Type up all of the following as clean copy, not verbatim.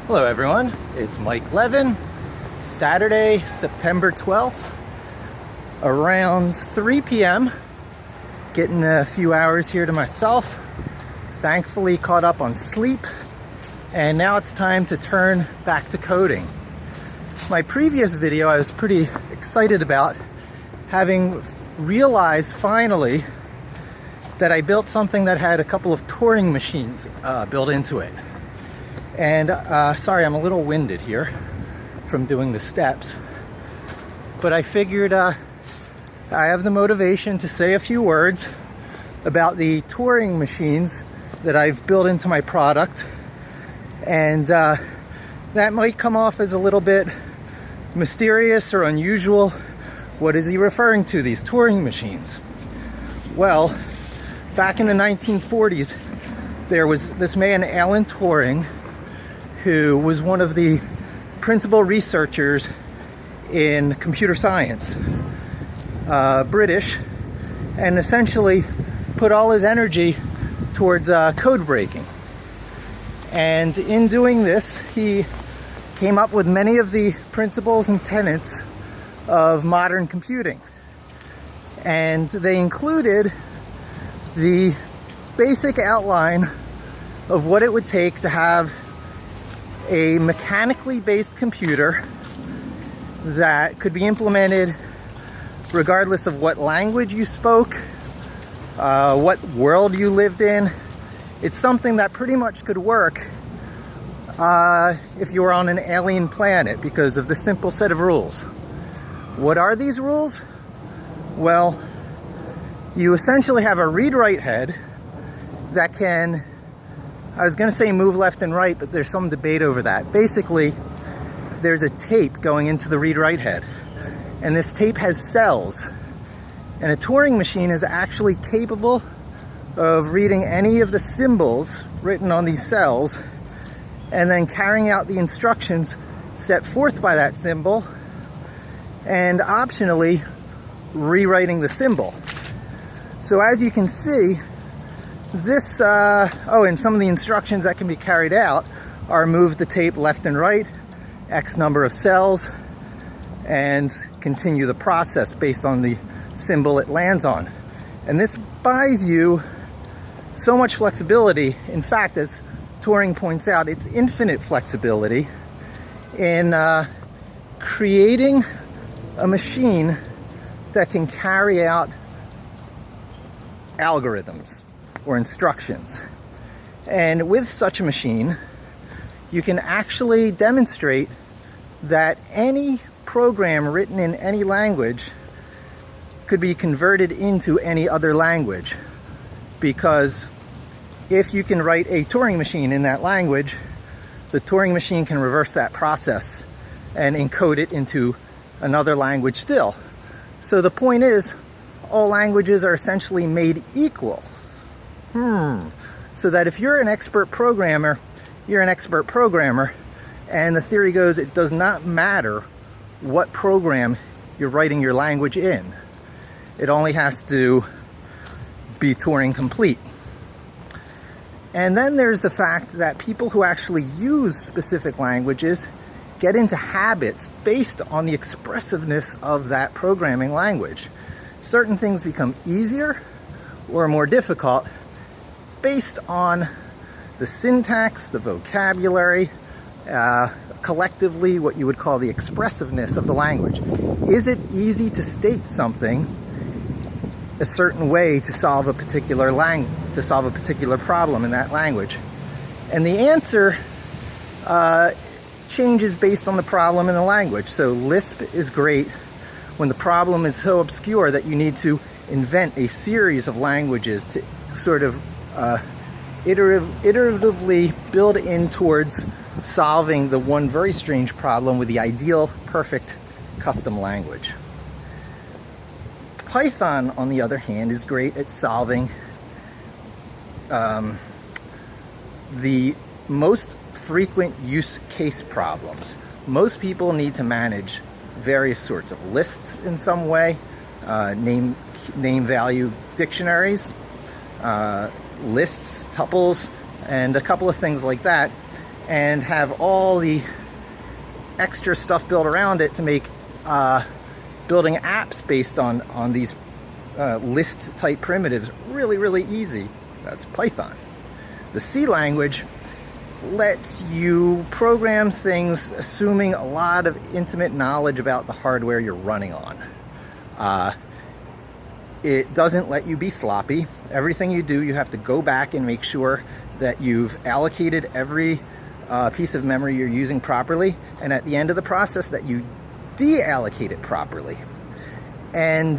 Hello everyone, it's Mike Levin. Saturday, September 12th, around 3 p.m. Getting a few hours here to myself. Thankfully caught up on sleep, and now it's time to turn back to coding. My previous video I was pretty excited about, having realized finally that I built something that had a couple of Turing machines built into it. And sorry, I'm a little winded here from doing the steps, but I figured I have the motivation to say a few words about the Turing machines that I've built into my product. And that might come off as a little bit mysterious or unusual. What is he referring to, these Turing machines? Well, back in the 1940s, there was this man, Alan Turing, who was one of the principal researchers in computer science, British, and essentially put all his energy towards code breaking. And in doing this, he came up with many of the principles and tenets of modern computing. And they included the basic outline of what it would take to have a mechanically based computer that could be implemented regardless of what language you spoke, what world you lived in. It's something that pretty much could work if you were on an alien planet because of the simple set of rules. What are these rules? Well, you essentially have a read-write head that can, I was going to say move left and right, but there's some debate over that. Basically, there's a tape going into the read-write head, and this tape has cells. And a Turing machine is actually capable of reading any of the symbols written on these cells and then carrying out the instructions set forth by that symbol and optionally rewriting the symbol. So as you can see, this, and some of the instructions that can be carried out are move the tape left and right, X number of cells, and continue the process based on the symbol it lands on. And this buys you so much flexibility. In fact, as Turing points out, it's infinite flexibility in creating a machine that can carry out algorithms or instructions. And with such a machine, you can actually demonstrate that any program written in any language could be converted into any other language, because if you can write a Turing machine in that language, the Turing machine can reverse that process and encode it into another language still. So the point is, all languages are essentially made equal. So that if you're an expert programmer, you're an expert programmer, and the theory goes it does not matter what program you're writing your language in. It only has to be Turing complete. And then there's the fact that people who actually use specific languages get into habits based on the expressiveness of that programming language. Certain things become easier or more difficult based on the syntax, the vocabulary, collectively what you would call the expressiveness of the language. Is it easy to state something a certain way to solve a particular problem in that language? And the answer changes based on the problem in the language. So Lisp is great when the problem is so obscure that you need to invent a series of languages to sort of iteratively build in towards solving the one very strange problem with the ideal, perfect custom language. Python, on the other hand, is great at solving the most frequent use case problems. Most people need to manage various sorts of lists in some way, name value dictionaries, lists, tuples, and a couple of things like that. and have all the extra stuff built around it to make building apps based on these list type primitives really easy. That's Python. The C language lets you program things assuming a lot of intimate knowledge about the hardware you're running on. It doesn't let you be sloppy. Everything you do, you have to go back and make sure that you've allocated every piece of memory you're using properly, and at the end of the process that you deallocate it properly. And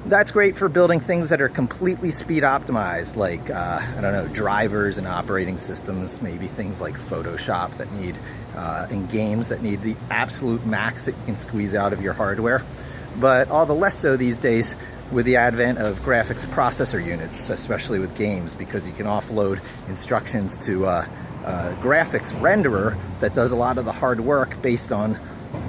that's great for building things that are completely speed optimized, like, I don't know, drivers and operating systems, maybe things like Photoshop that need, and games that need the absolute max that you can squeeze out of your hardware. But all the less so these days with the advent of graphics processor units, especially with games, because you can offload instructions to a graphics renderer that does a lot of the hard work based on,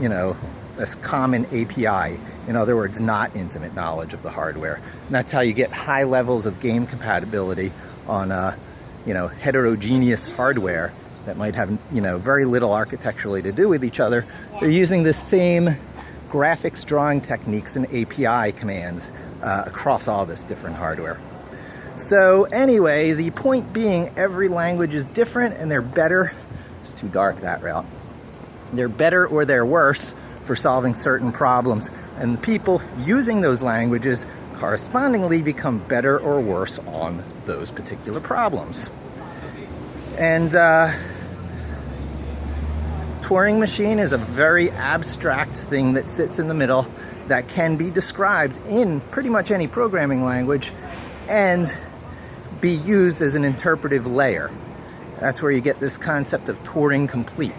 you know, this common API. In other words, not intimate knowledge of the hardware. And that's how you get high levels of game compatibility on, you know, heterogeneous hardware that might have, you know, very little architecturally to do with each other. They're using the same graphics drawing techniques and API commands across all this different hardware. So anyway, the point being, every language is different and they're better. It's too dark that route. They're better or they're worse for solving certain problems, and the people using those languages correspondingly become better or worse on those particular problems. And Turing machine is a very abstract thing that sits in the middle that can be described in pretty much any programming language and be used as an interpretive layer. That's where you get this concept of Turing complete,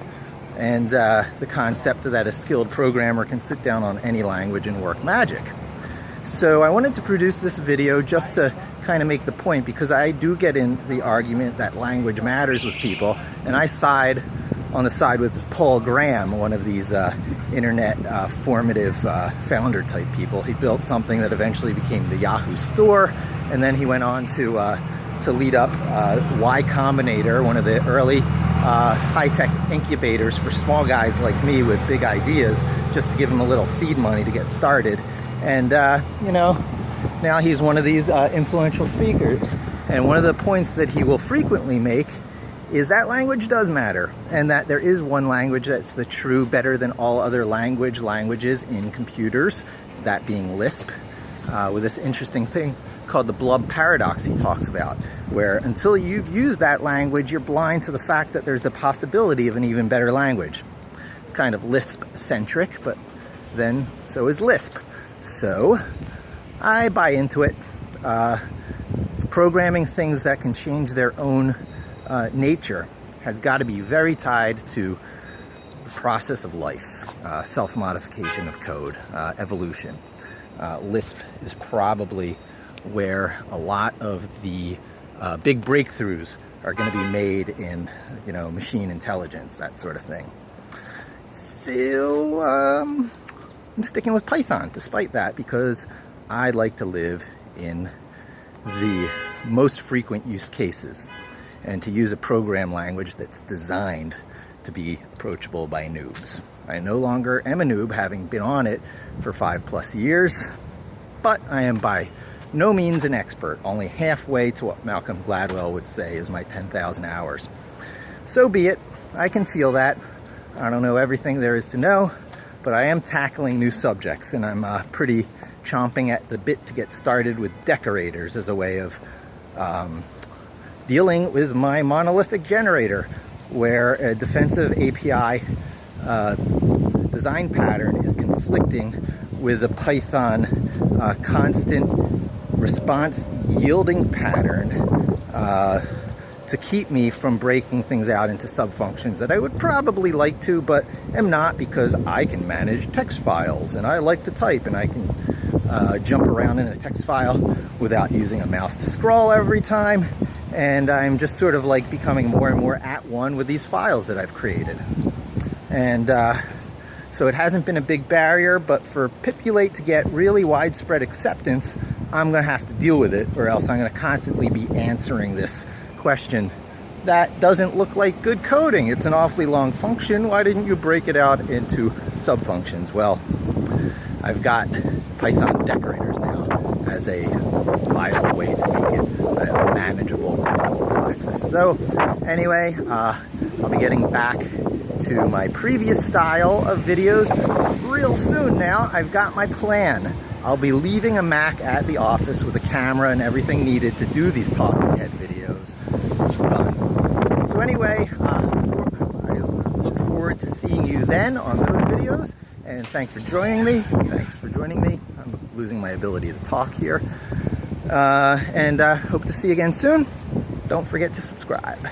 and the concept that a skilled programmer can sit down on any language and work magic. So I wanted to produce this video just to kind of make the point, because I do get in the argument that language matters with people, and I side on the side with Paul Graham, one of these internet formative founder type people. He built something that eventually became the Yahoo store, and then he went on to lead up Y Combinator, one of the early high-tech incubators for small guys like me with big ideas, just to give them a little seed money to get started. And you know, now he's one of these influential speakers, and one of the points that he will frequently make is that language does matter, and that there is one language that's the true, better than all other languages in computers, that being Lisp, with this interesting thing called the blub paradox he talks about, where until you've used that language, you're blind to the fact that there's the possibility of an even better language. It's kind of Lisp-centric, but then so is Lisp. So I buy into it. Programming things that can change their own nature has got to be very tied to the process of life, self-modification of code, evolution. Lisp is probably where a lot of the big breakthroughs are going to be made in, you know, machine intelligence, that sort of thing. So I'm sticking with Python despite that, because I like to live in the most frequent use cases, and to use a program language that's designed to be approachable by noobs. I no longer am a noob, having been on it for 5+ years, but I am by no means an expert, only halfway to what Malcolm Gladwell would say is my 10,000 hours. So be it. I can feel that. I don't know everything there is to know, but I am tackling new subjects, and I'm pretty chomping at the bit to get started with decorators as a way of dealing with my monolithic generator, where a defensive API design pattern is conflicting with a Python constant response yielding pattern to keep me from breaking things out into subfunctions that I would probably like to, but am not, because I can manage text files and I like to type, and I can jump around in a text file without using a mouse to scroll every time. And I'm just sort of like becoming more and more at one with these files that I've created. And so it hasn't been a big barrier, but for Pipulate to get really widespread acceptance, I'm going to have to deal with it, or else I'm going to constantly be answering this question, that doesn't look like good coding. It's an awfully long function. Why didn't you break it out into sub-functions? Well, I've got Python decorators now as a viable way to make it a manageable process. So anyway, I'll be getting back to my previous style of videos real soon now. I've got my plan. I'll be leaving a Mac at the office with a camera and everything needed to do these talking head videos. Done. So anyway, I look forward to seeing you then on those videos. And thanks for joining me. I'm losing my ability to talk here. And hope to see you again soon. Don't forget to subscribe.